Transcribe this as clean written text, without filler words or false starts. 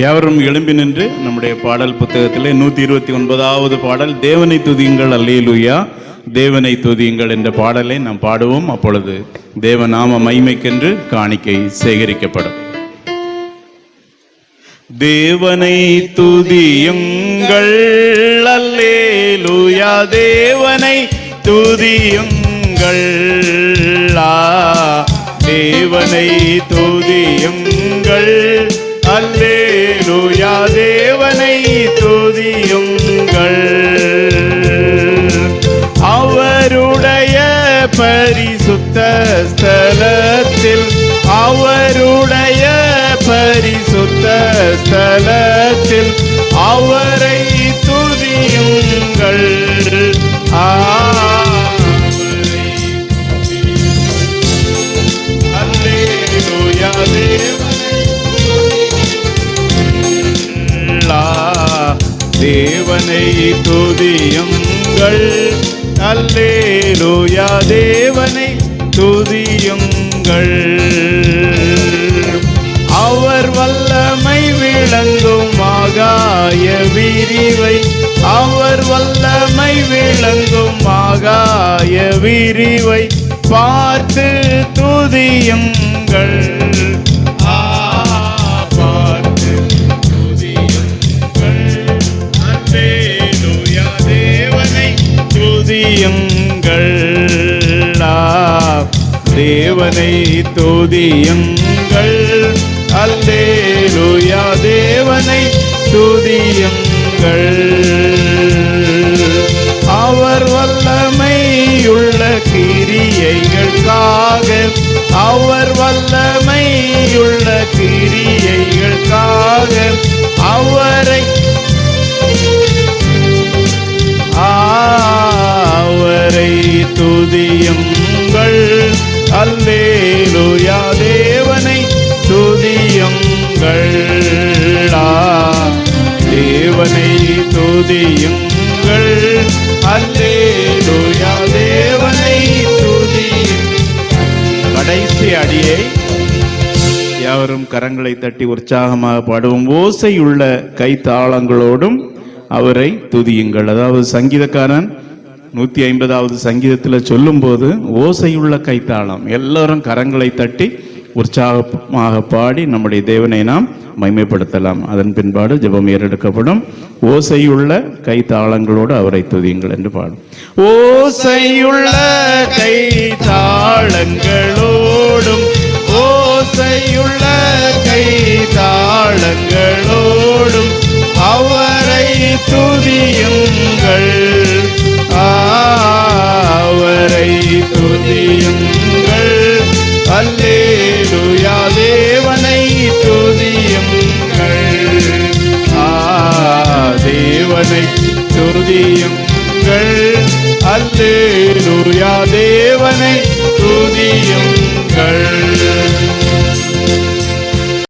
யாவரும் எழும்பி நின்று நம்முடைய பாடல் புத்தகத்திலே 129வது பாடல் தேவனை துதியுங்கள் அல்லேலூயா, தேவனை துதியுங்கள் என்ற பாடலை நாம் பாடுவோம். அப்பொழுது தேவநாம மகிமைக்கென்று காணிக்கை சேகரிக்கப்படும். தேவனை துதியுங்கள் அல்லேலூயா, தேவனை துதியுங்கள், தேவனை துதியுங்கள் அல்லேலூயா, தேவனை துதியுங்கள். அவருடைய பரிசுத்த ஸ்தலத்தில், அவருடைய பரிசுத்த ஸ்தலத்தில் அவரை துதியுங்கள். அல்லேலூயா, தேவனை துதியுங்கள் அல்லேலூயா, தேவனை துதியுங்கள். அவர் வல்லமை விளங்கும் ஆகாய விரிவை, அவர் வல்லமை விளங்கும் ஆகாய விரிவை பார்த்து துதியுங்கள். பார்த்து துதியுங்கள் அல்லேலூயா, தேவனை துதியுங்கள். தேவனை துதியுங்கள் அல்லேலூயா, தேவனை துதியுங்கள். அவர் வல்லமையுள்ள கிரியைகளுக்காக, அவர் வல்லமையுள்ள கிரியைகளுக்காக அவரை அவரை துதியுங்கள் அல்லேலூயா, தேவனை துதியுங்கள். தேவனை துதியுங்கள் அல்லேலூயா, தேவனை துதியுங்கள். கடைசி அடியை யாவரும் கரங்களை தட்டி உற்சாகமாக பாடுவோம். ஓசையுள்ள கைத்தாளங்களோடும் அவரை துதியுங்கள். அதாவது சங்கீதக்காரன் 150வது சங்கீதத்தில் சொல்லும் போது ஓசையுள்ள கைத்தாளம், எல்லாரும் கரங்களை தட்டி உற்சாகமாக பாடி நம்முடைய தேவனை நாம் மகிமைப்படுத்தலாம். அதன் பின்பாடு ஜெபம் ஏறெடுக்கப்படும். ஓசையுள்ள கைத்தாளங்களோடு அவரை துதியுங்கள் என்று பாடும். ஓசையுள்ள கைத்தாளங்களோடும், ஓசையுள்ள கைத்தாளங்களோடும் அவரை துதியுங்கள். அவரை துதியுங்கள் அல்லேலூயா, தேவனை துதியுங்கள். தேவனை துதியுங்கள் அல்லேலூயா, தேவனை துதியுங்கள்.